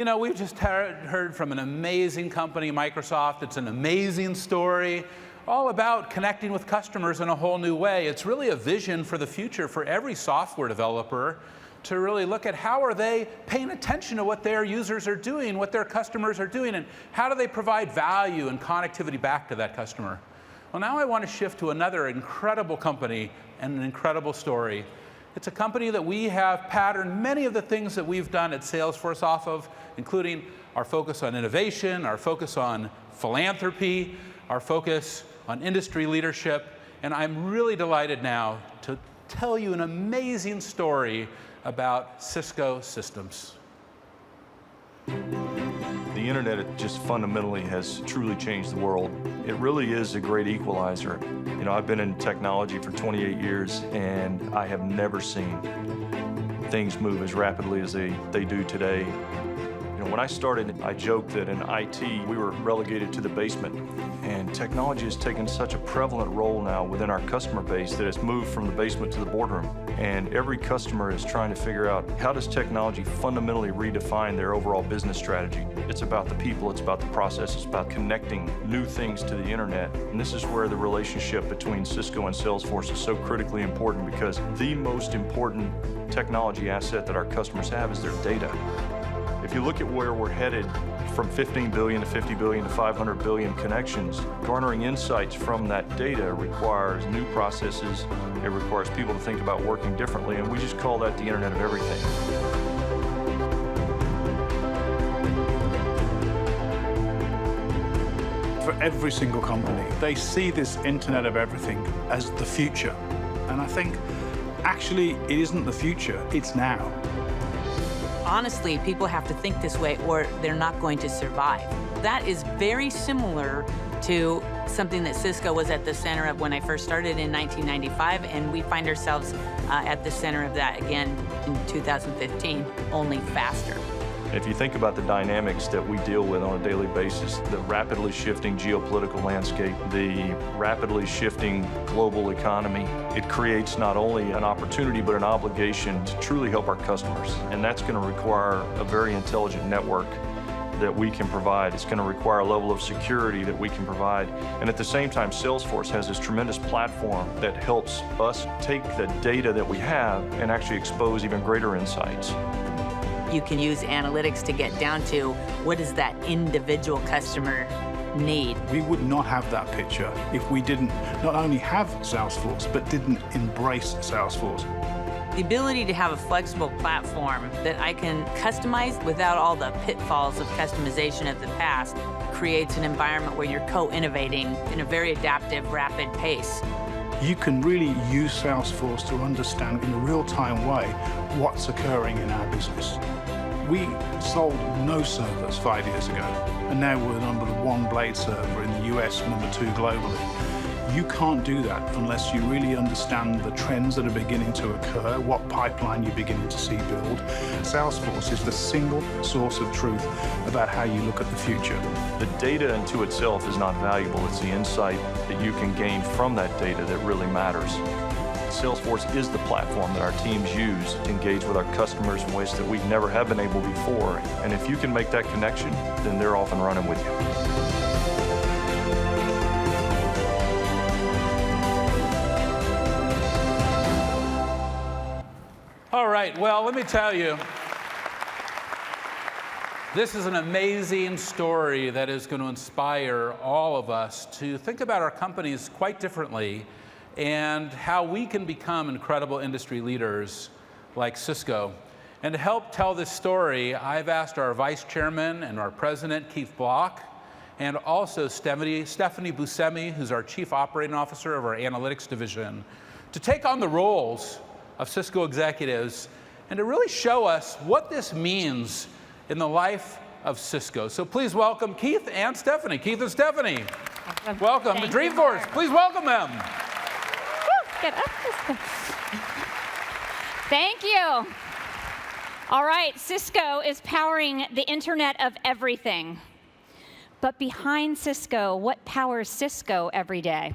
You know, we've just heard from an amazing company, Microsoft. It's an amazing story, all about connecting with customers in a whole new way. It's really a vision for the future for every software developer to really look at how are they paying attention to what their users are doing, what their customers are doing, and how do they provide value and connectivity back to that customer. Well, now I want to shift to another incredible company and an incredible story. It's a company that we have patterned many of the things that we've done at Salesforce off of, including our focus on innovation, our focus on philanthropy, our focus on industry leadership. And I'm really delighted now to tell you an amazing story about Cisco Systems. The internet just fundamentally has truly changed the world. It really is a great equalizer. You know, I've been in technology for 28 years and I have never seen things move as rapidly as they do today. You know, when I started, I joked that in IT, we were relegated to the basement. And technology has taken such a prevalent role now within our customer base that it's moved from the basement to the boardroom. And every customer is trying to figure out, how does technology fundamentally redefine their overall business strategy? It's about the people, it's about the process, it's about connecting new things to the internet. And this is where the relationship between Cisco and Salesforce is so critically important, because the most important technology asset that our customers have is their data. If you look at where we're headed, from 15 billion to 50 billion to 500 billion connections, garnering insights from that data requires new processes. It requires people to think about working differently, and we just call that the Internet of Everything. For every single company, they see this Internet of Everything as the future. And I think, actually, it isn't the future, it's now. Honestly, people have to think this way or they're not going to survive. That is very similar to something that Cisco was at the center of when I first started in 1995, and we find ourselves at the center of that again in 2015, only faster. If you think about the dynamics that we deal with on a daily basis, the rapidly shifting geopolitical landscape, the rapidly shifting global economy, it creates not only an opportunity but an obligation to truly help our customers. And that's going to require a very intelligent network that we can provide. It's going to require a level of security that we can provide. And at the same time, Salesforce has this tremendous platform that helps us take the data that we have and actually expose even greater insights. You can use analytics to get down to what does that individual customer need. We would not have that picture if we didn't not only have Salesforce, but didn't embrace Salesforce. The ability to have a flexible platform that I can customize without all the pitfalls of customization of the past creates an environment where you're co-innovating in a very adaptive, rapid pace. You can really use Salesforce to understand in a real-time way what's occurring in our business. We sold no servers 5 years ago, and now we're number one blade server in the US, number 2 globally. You can't do that unless you really understand the trends that are beginning to occur, what pipeline you're beginning to see build. Salesforce is the single source of truth about how you look at the future. The data unto itself is not valuable. It's the insight that you can gain from that data that really matters. Salesforce is the platform that our teams use to engage with our customers in ways that we never have been able before. And if you can make that connection, then they're off and running with you. All right, well, let me tell you, this is an amazing story that is going to inspire all of us to think about our companies quite differently and how we can become incredible industry leaders like Cisco. And to help tell this story, I've asked our Vice Chairman and our President, Keith Block, and also Stephanie Buscemi, who's our Chief Operating Officer of our Analytics Division, to take on the roles of Cisco executives and to really show us what this means in the life of Cisco. So please welcome Keith and Stephanie. Keith and Stephanie, welcome to Dreamforce. Please welcome them. Get up. Thank you. All right, Cisco is powering the Internet of Everything. But behind Cisco, what powers Cisco every day?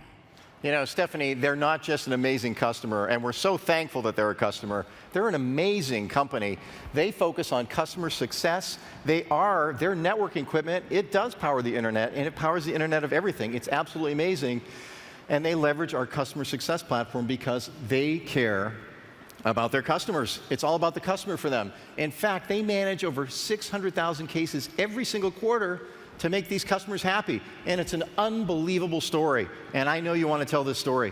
You know, Stephanie, they're not just an amazing customer, and we're so thankful that they're a customer. They're an amazing company. They focus on customer success. Their networking equipment, it does power the internet, and it powers the internet of everything. It's absolutely amazing. And they leverage our customer success platform because they care about their customers. It's all about the customer for them. In fact, they manage over 600,000 cases every single quarter to make these customers happy. And it's an unbelievable story. And I know you want to tell this story.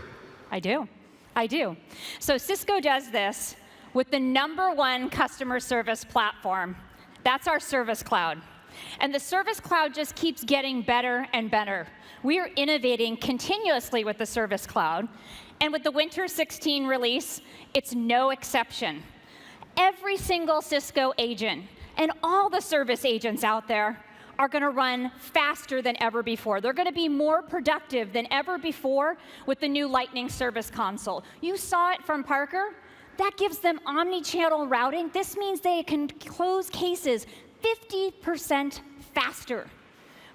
I do. I do. So Cisco does this with the #1 customer service platform. That's our Service Cloud. And the Service Cloud just keeps getting better and better. We are innovating continuously with the Service Cloud. And with the Winter 16 release, it's no exception. Every single Cisco agent and all the service agents out there are going to run faster than ever before. They're going to be more productive than ever before with the new Lightning Service Console. You saw it from Parker. That gives them omni-channel routing. This means they can close cases 50% faster.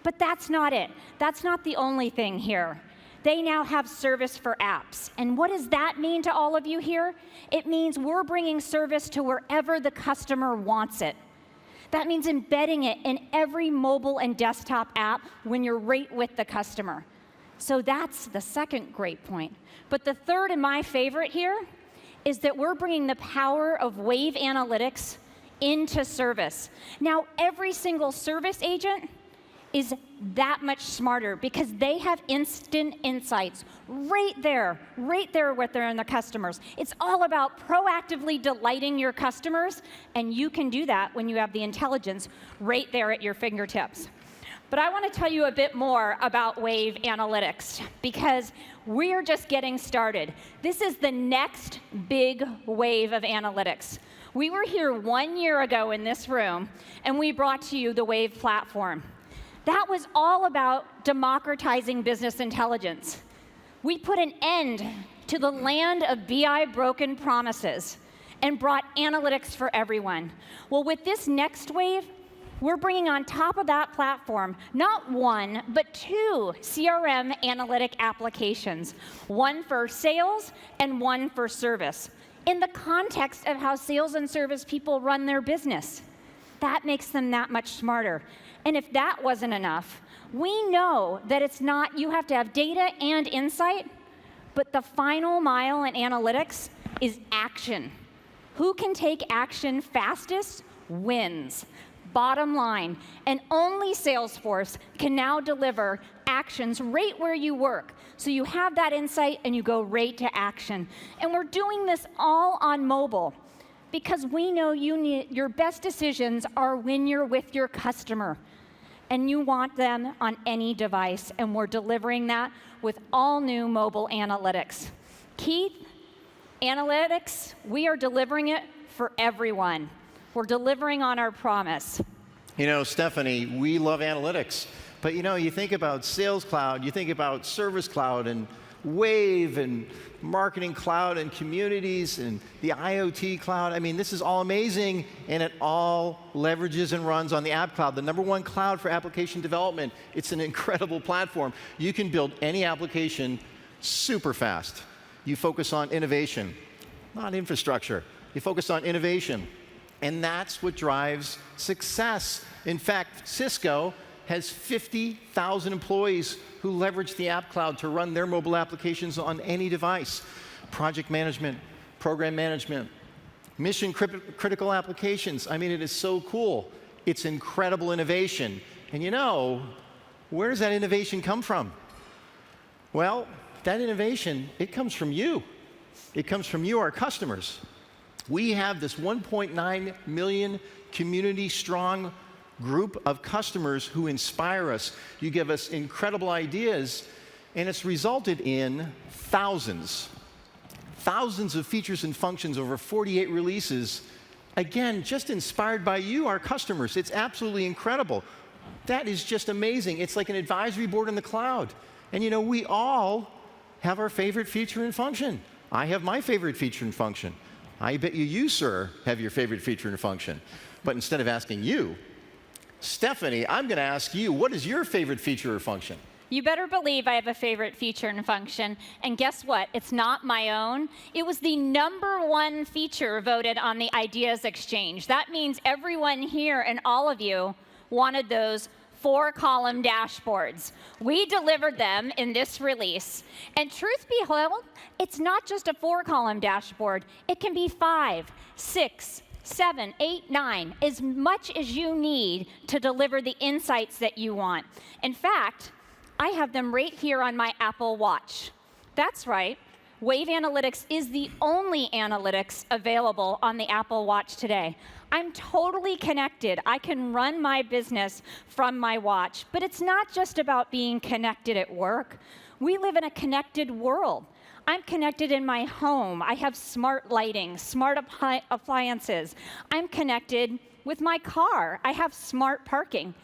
But that's not it. That's not the only thing here. They now have service for apps. And what does that mean to all of you here? It means we're bringing service to wherever the customer wants it. That means embedding it in every mobile and desktop app when you're right with the customer. So that's the second great point. But the third and my favorite here is that we're bringing the power of Wave Analytics into service. Now, every single service agent is that much smarter because they have instant insights right there with their customers. It's all about proactively delighting your customers, and you can do that when you have the intelligence right there at your fingertips. But I want to tell you a bit more about Wave Analytics because we're just getting started. This is the next big wave of analytics. We were here 1 year ago in this room, and we brought to you the Wave platform. That was all about democratizing business intelligence. We put an end to the land of BI broken promises and brought analytics for everyone. Well, with this next wave, we're bringing on top of that platform not 1, but 2 CRM analytic applications, one for sales and one for service, in the context of how sales and service people run their business. That makes them that much smarter. And if that wasn't enough, we know that it's not, you have to have data and insight, but the final mile in analytics is action. Who can take action fastest wins. Bottom line. And only Salesforce can now deliver actions right where you work. So you have that insight and you go right to action. And we're doing this all on mobile because we know your best decisions are when you're with your customer. And you want them on any device, and we're delivering that with all new mobile analytics. Keith, analytics, we are delivering it for everyone. We're delivering on our promise. You know, Stephanie, we love analytics. But you know, you think about Sales Cloud, you think about Service Cloud, and Wave, and Marketing Cloud, and Communities, and the IoT Cloud. I mean, this is all amazing, and it all leverages and runs on the App Cloud, the #1 cloud for application development. It's an incredible platform. You can build any application super fast. You focus on innovation, not infrastructure. You focus on innovation, and that's what drives success. In fact, Cisco has 50,000 employees who leverage the App Cloud to run their mobile applications on any device. Project management, program management, mission critical applications. I mean, it is so cool. It's incredible innovation. And you know, where does that innovation come from? Well, that innovation, it comes from you. It comes from you, our customers. We have this 1.9 million community-strong group of customers who inspire us. You give us incredible ideas, and it's resulted in thousands of features and functions over 48 releases. Again, just inspired by you, our customers. It's absolutely incredible. That is just amazing. It's like an advisory board in the cloud. And you know, we all have our favorite feature and function. I have my favorite feature and function. I bet you, sir, have your favorite feature and function. But instead of asking you, Stephanie, I'm going to ask you, what is your favorite feature or function? You better believe I have a favorite feature and function. And guess what? It's not my own. It was the #1 feature voted on the Ideas Exchange. That means everyone here and all of you wanted those 4-column dashboards. We delivered them in this release. And truth be told, it's not just a 4-column dashboard. It can be 5, 6, 7, 8, 9, as much as you need to deliver the insights that you want. In fact, I have them right here on my Apple Watch. That's right. Wave Analytics is the only analytics available on the Apple Watch today. I'm totally connected. I can run my business from my watch. But it's not just about being connected at work. We live in a connected world. I'm connected in my home. I have smart lighting, smart appliances. I'm connected with my car. I have smart parking.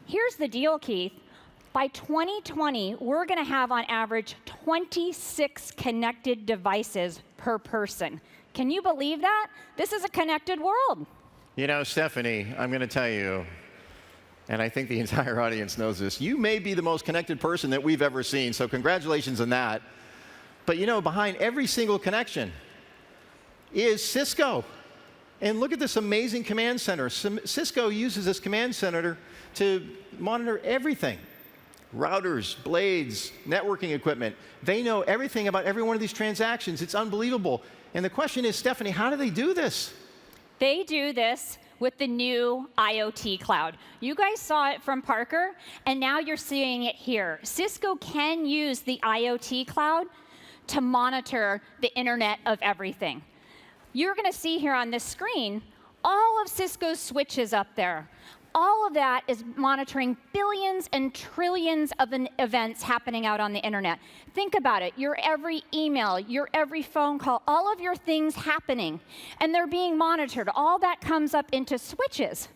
Here's the deal, Keith. By 2020, we're going to have on average 26 connected devices per person. Can you believe that? This is a connected world. You know, Stephanie, I'm going to tell you, and I think the entire audience knows this, you may be the most connected person that we've ever seen, so congratulations on that. But you know, behind every single connection is Cisco. And look at this amazing command center. Cisco uses this command center to monitor everything. Routers, blades, networking equipment. They know everything about every one of these transactions. It's unbelievable. And the question is, Stephanie, how do they do this? They do this with the new IoT cloud. You guys saw it from Parker, and now you're seeing it here. Cisco can use the IoT cloud to monitor the Internet of Everything. You're going to see here on this screen all of Cisco's switches up there. All of that is monitoring billions and trillions of events happening out on the internet. Think about it. Your every email, your every phone call, all of your things happening, and they're being monitored. All that comes up into switches.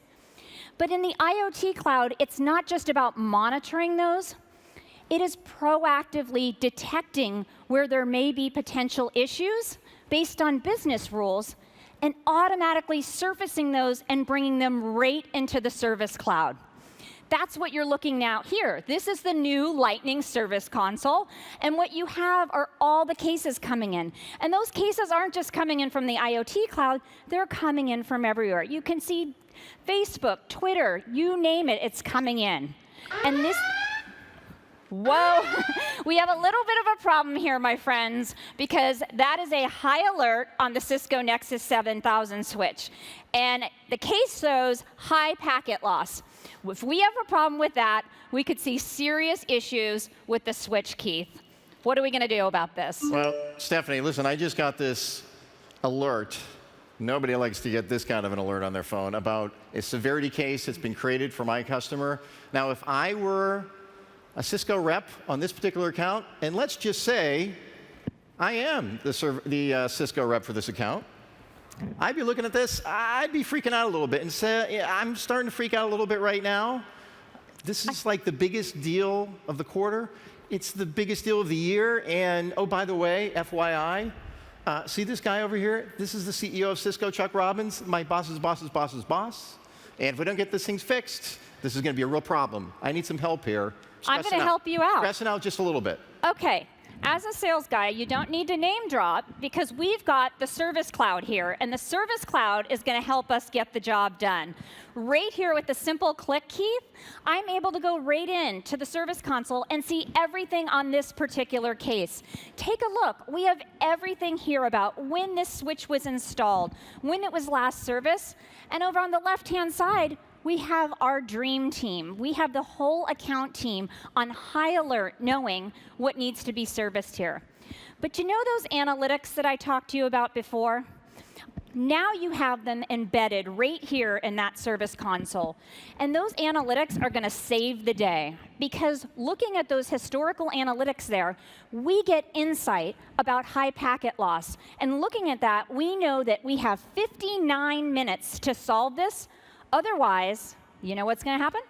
But in the IoT cloud, it's not just about monitoring those. It is proactively detecting where there may be potential issues based on business rules and automatically surfacing those and bringing them right into the Service Cloud. That's what you're looking at here. This is the new Lightning Service Console, and what you have are all the cases coming in. And those cases aren't just coming in from the IoT cloud, they're coming in from everywhere. You can see Facebook, Twitter, you name it, it's coming in. And this... Whoa, we have a little bit of a problem here, my friends, because that is a high alert on the Cisco Nexus 7000 switch. And the case shows high packet loss. If we have a problem with that, we could see serious issues with the switch, Keith. What are we going to do about this? Well, Stephanie, listen, I just got this alert. Nobody likes to get this kind of an alert on their phone about a severity case that's been created for my customer. Now, if I were a Cisco rep on this particular account, and let's just say I am the Cisco rep for this account, I'd be looking at this, I'd be freaking out a little bit and say, yeah, I'm starting to freak out a little bit right now. This is like the biggest deal of the quarter. It's the biggest deal of the year, and oh, by the way, FYI, see this guy over here? This is the CEO of Cisco, Chuck Robbins, my boss's boss's boss's boss. And if we don't get this thing fixed, this is going to be a real problem. I need some help here. I'm going to help you out. Stressing out just a little bit. Okay. As a sales guy, you don't need to name drop because we've got the Service Cloud here, and the Service Cloud is going to help us get the job done. Right here with the simple click, Keith, I'm able to go right in to the Service Console and see everything on this particular case. Take a look. We have everything here about when this switch was installed, when it was last serviced, and over on the left-hand side, we have our dream team. We have the whole account team on high alert, knowing what needs to be serviced here. But you know those analytics that I talked to you about before? Now you have them embedded right here in that Service Console. And those analytics are going to save the day. Because looking at those historical analytics there, we get insight about high packet loss. And looking at that, we know that we have 59 minutes to solve this. Otherwise, you know what's going to happen?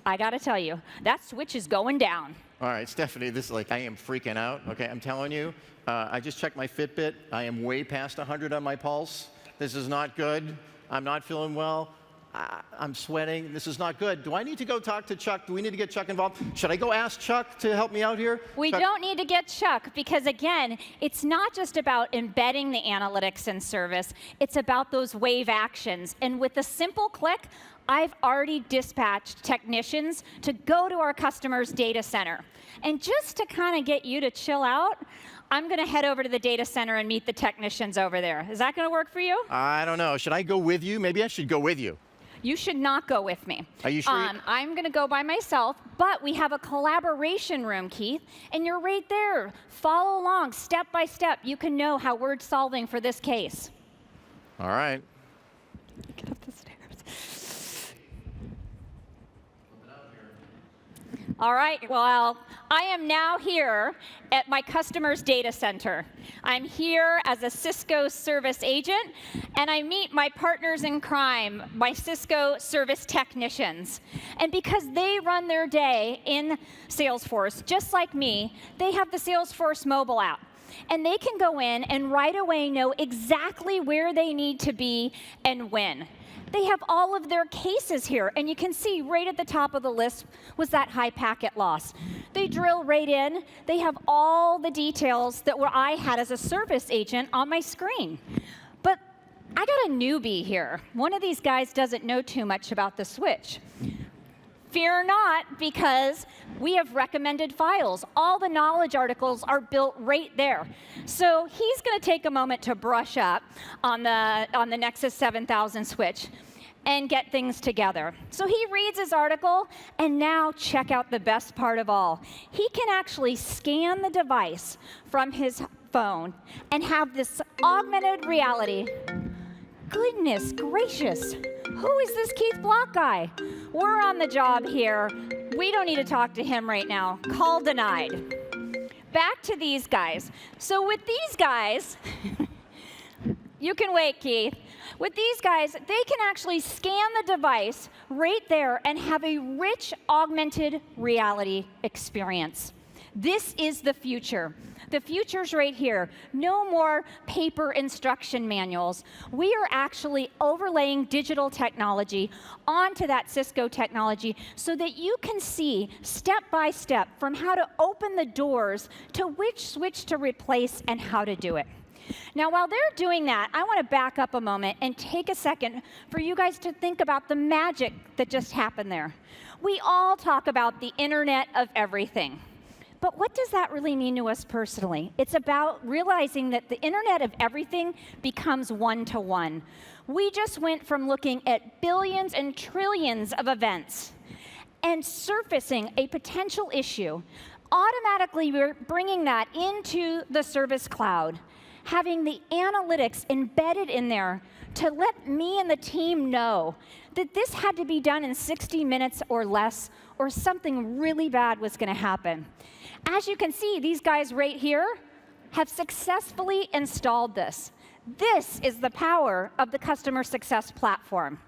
I got to tell you, that switch is going down. All right, Stephanie, this is like, I am freaking out. Okay, I'm telling you, I just checked my Fitbit. I am way past 100 on my pulse. This is not good. I'm not feeling well. I'm sweating. This is not good. Do I need to go talk to Chuck? Do we need to get Chuck involved? Should I go ask Chuck to help me out here? We Chuck? don't need to get Chuck because, again, it's not just about embedding the analytics in service. It's about those wave actions. And with a simple click, I've already dispatched technicians to go to our customer's data center. And just to kind of get you to chill out, I'm going to head over to the data center and meet the technicians over there. Is that going to work for you? I don't know. Should I go with you? Maybe I should go with you. You should not go with me. Are you sure? I'm going to go by myself, but we have a collaboration room, Keith, and you're right there. Follow along, step by step. You can know how we're solving for this case. All right. Get up the stairs. All right, well, I am now here at my customer's data center. I'm here as a Cisco service agent, and I meet my partners in crime, my Cisco service technicians. And because they run their day in Salesforce, just like me, they have the Salesforce mobile app. And they can go in and right away know exactly where they need to be and when. They have all of their cases here, and you can see right at the top of the list was that high packet loss. They drill right in. They have all the details that I had as a service agent on my screen. But I got a newbie here. One of these guys doesn't know too much about the switch. Fear not, because we have recommended files. All the knowledge articles are built right there. So he's going to take a moment to brush up on the Nexus 7000 switch and get things together. So he reads his article, and now check out the best part of all. He can actually scan the device from his phone and have this augmented reality. Goodness gracious. Who is this Keith Block guy? We're on the job here. We don't need to talk to him right now. Call denied. Back to these guys. So with these guys, you can wait, Keith. With these guys, they can actually scan the device right there and have a rich augmented reality experience. This is the future. The future's right here. No more paper instruction manuals. We are actually overlaying digital technology onto that Cisco technology so that you can see step by step from how to open the doors to which switch to replace and how to do it. Now, while they're doing that, I want to back up a moment and take a second for you guys to think about the magic that just happened there. We all talk about the Internet of Everything. But what does that really mean to us personally? It's about realizing that the Internet of Everything becomes one-to-one. We just went from looking at billions and trillions of events and surfacing a potential issue. Automatically, we're bringing that into the Service Cloud, having the analytics embedded in there to let me and the team know that this had to be done in 60 minutes or less, or something really bad was going to happen. As you can see, these guys right here have successfully installed this. This is the power of the customer success platform.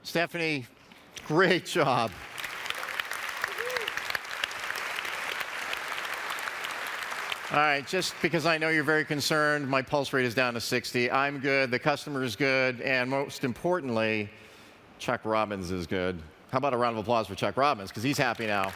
Stephanie, great job. All right, just because I know you're very concerned, my pulse rate is down to 60. I'm good, the customer is good, and most importantly, Chuck Robbins is good. How about a round of applause for Chuck Robbins, because he's happy now.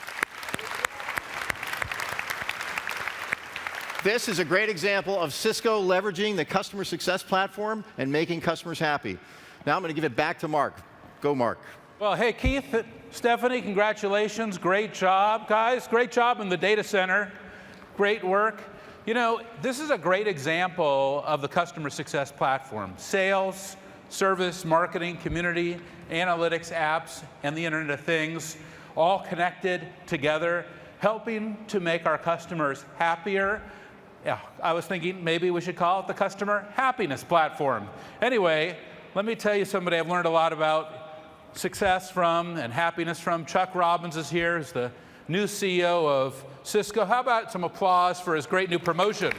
This is a great example of Cisco leveraging the customer success platform and making customers happy. Now I'm going to give it back to Marc. Go, Marc. Well, hey, Keith, Stephanie, congratulations. Great job, guys. Great job in the data center. Great work. You know, this is a great example of the customer success platform. Sales, service, marketing, community, analytics, apps, and the Internet of Things, all connected together, helping to make our customers happier. Yeah, I was thinking maybe we should call it the customer happiness platform. Anyway, let me tell you somebody I've learned a lot about success from and happiness from. Chuck Robbins is here. He's the new CEO of Cisco. How about some applause for his great new promotion?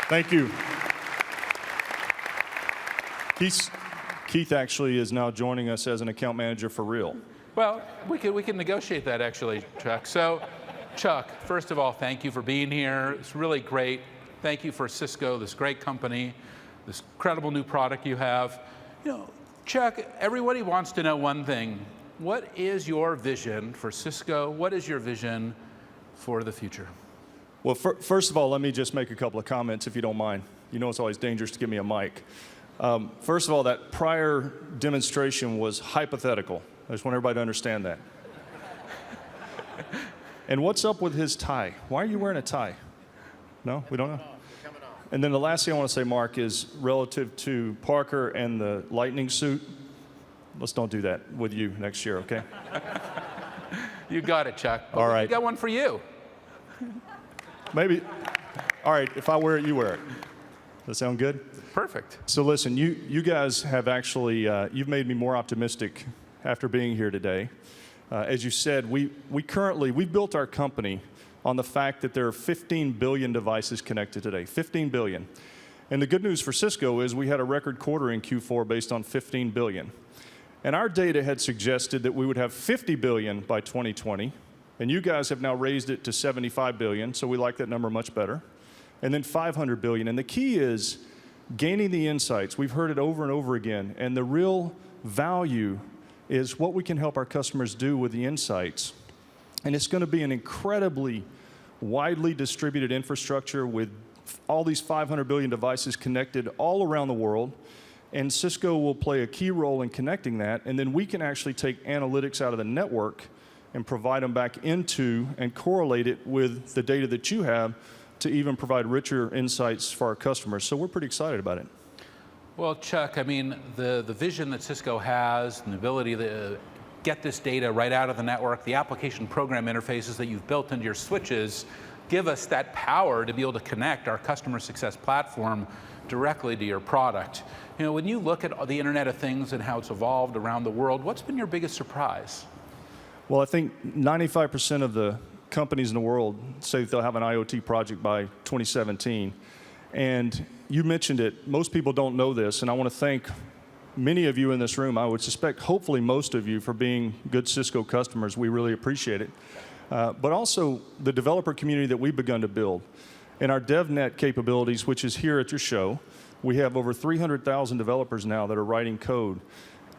Thank you. Keith actually is now joining us as an account manager for real. Well, we can negotiate that actually, Chuck. So, Chuck, first of all, thank you for being here. It's really great. Thank you for Cisco, this great company, this incredible new product you have. You know, Chuck, everybody wants to know one thing. What is your vision for Cisco? What is your vision for the future? Well, first of all, let me just make a couple of comments, if you don't mind. You know it's always dangerous to give me a mic. First of all, that prior demonstration was hypothetical. I just want everybody to understand that. And what's up with his tie? Why are you wearing a tie? No, we don't know? And then the last thing I want to say, Mark, is relative to Parker and the lightning suit. Let's don't do that with you next year, okay? You got it, Chuck. All right. We got one for you. Maybe. All right, if I wear it, you wear it. Does that sound good? Perfect. So listen, you guys have actually, you've made me more optimistic after being here today. As you said, we've built our company on the fact that there are 15 billion devices connected today, 15 billion. And the good news for Cisco is we had a record quarter in Q4 based on 15 billion. And our data had suggested that we would have 50 billion by 2020, and you guys have now raised it to 75 billion, so we like that number much better. And then 500 billion. And the key is gaining the insights. We've heard it over and over again, and the real value is what we can help our customers do with the insights. And it's going to be an incredibly widely distributed infrastructure with all these 500 billion devices connected all around the world. And Cisco will play a key role in connecting that. And then we can actually take analytics out of the network and provide them back into and correlate it with the data that you have to even provide richer insights for our customers. So we're pretty excited about it. Well, Chuck, I mean, the vision that Cisco has and the ability to get this data right out of the network, the application program interfaces that you've built into your switches give us that power to be able to connect our customer success platform directly to your product. You know, when you look at the Internet of Things and how it's evolved around the world, what's been your biggest surprise? Well, I think 95% of the companies in the world say that they'll have an IoT project by 2017. And you mentioned it, most people don't know this, and I want to thank many of you in this room, I would suspect hopefully most of you, for being good Cisco customers. We really appreciate it. But also the developer community that we've begun to build. In our DevNet capabilities, which is here at your show, we have over 300,000 developers now that are writing code.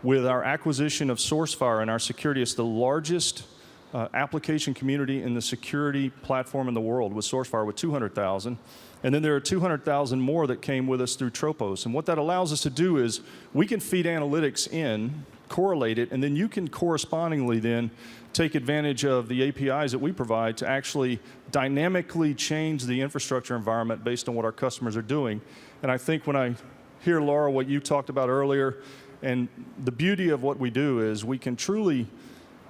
With our acquisition of SourceFire and our security, it's the largest application community in the security platform in the world with SourceFire with 200,000. And then there are 200,000 more that came with us through Tropos. And what that allows us to do is we can feed analytics in, correlate it, and then you can correspondingly then take advantage of the APIs that we provide to actually dynamically change the infrastructure environment based on what our customers are doing. And I think when I hear, Laura, what you talked about earlier, and the beauty of what we do is we can truly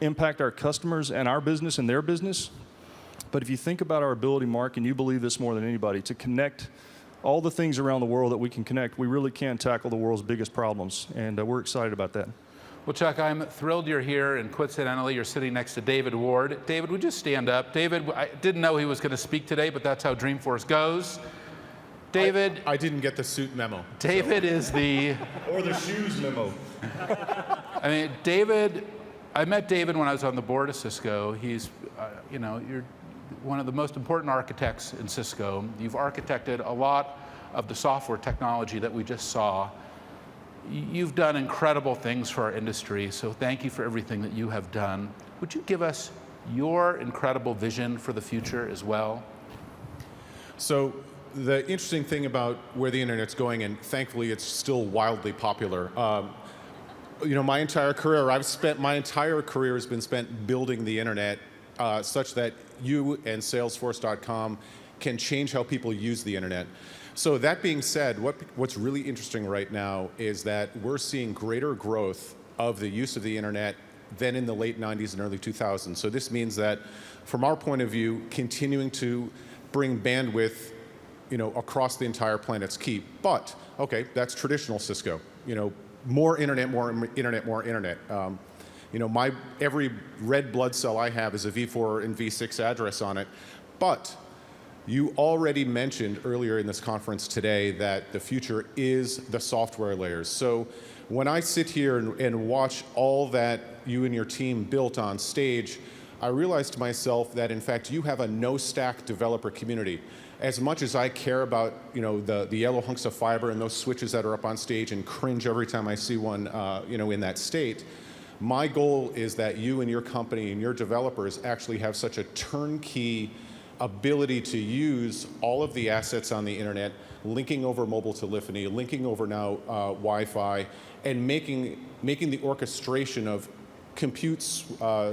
impact our customers and our business and their business. But if you think about our ability, Mark, and you believe this more than anybody, to connect all the things around the world that we can connect, we really can tackle the world's biggest problems. And we're excited about that. Well, Chuck, I'm thrilled you're here, and coincidentally, you're sitting next to David Ward. David, would you stand up? David, I didn't know he was going to speak today, but that's how Dreamforce goes. David. I didn't get the suit memo. David is the... Or the shoes memo. I mean, David, I met David when I was on the board of Cisco. He's, you know, you're one of the most important architects in Cisco. You've architected a lot of the software technology that we just saw. You've done incredible things for our industry, so thank you for everything that you have done. Would you give us your incredible vision for the future as well? So the interesting thing about where the internet's going, and thankfully it's still wildly popular, you know, my entire career has been spent building the internet such that you and Salesforce.com can change how people use the internet. So that being said, what's really interesting right now is that we're seeing greater growth of the use of the internet than in the late 90s and early 2000s. So this means that, from our point of view, continuing to bring bandwidth, you know, across the entire planet's key. But okay, that's traditional Cisco. You know, more internet, more internet, more internet. You know, every red blood cell I have is a V4 and V6 address on it. But you already mentioned earlier in this conference today that the future is the software layers. So when I sit here and watch all that you and your team built on stage, I realized to myself that, in fact, you have a no-stack developer community. As much as I care about, the yellow hunks of fiber and those switches that are up on stage and cringe every time I see one, in that state, my goal is that you and your company and your developers actually have such a turnkey ability to use all of the assets on the internet, linking over mobile telephony, linking over now Wi-Fi, and making the orchestration of compute,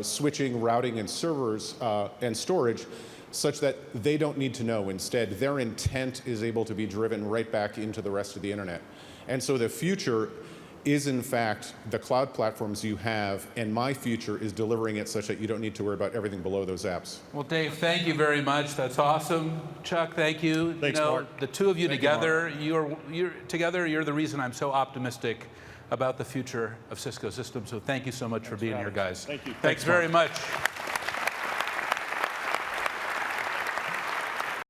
switching, routing, and servers and storage such that they don't need to know. Instead, their intent is able to be driven right back into the rest of the internet. And so the future is, in fact, the cloud platforms you have, and my future is delivering it such that you don't need to worry about everything below those apps. Well, Dave, thank you very much. That's awesome. Chuck, thank you. Thanks, Mark. The two of you Thank together, you're the reason I'm so optimistic about the future of Cisco Systems. So thank you so much for being here, guys. Thank you. Thanks very much.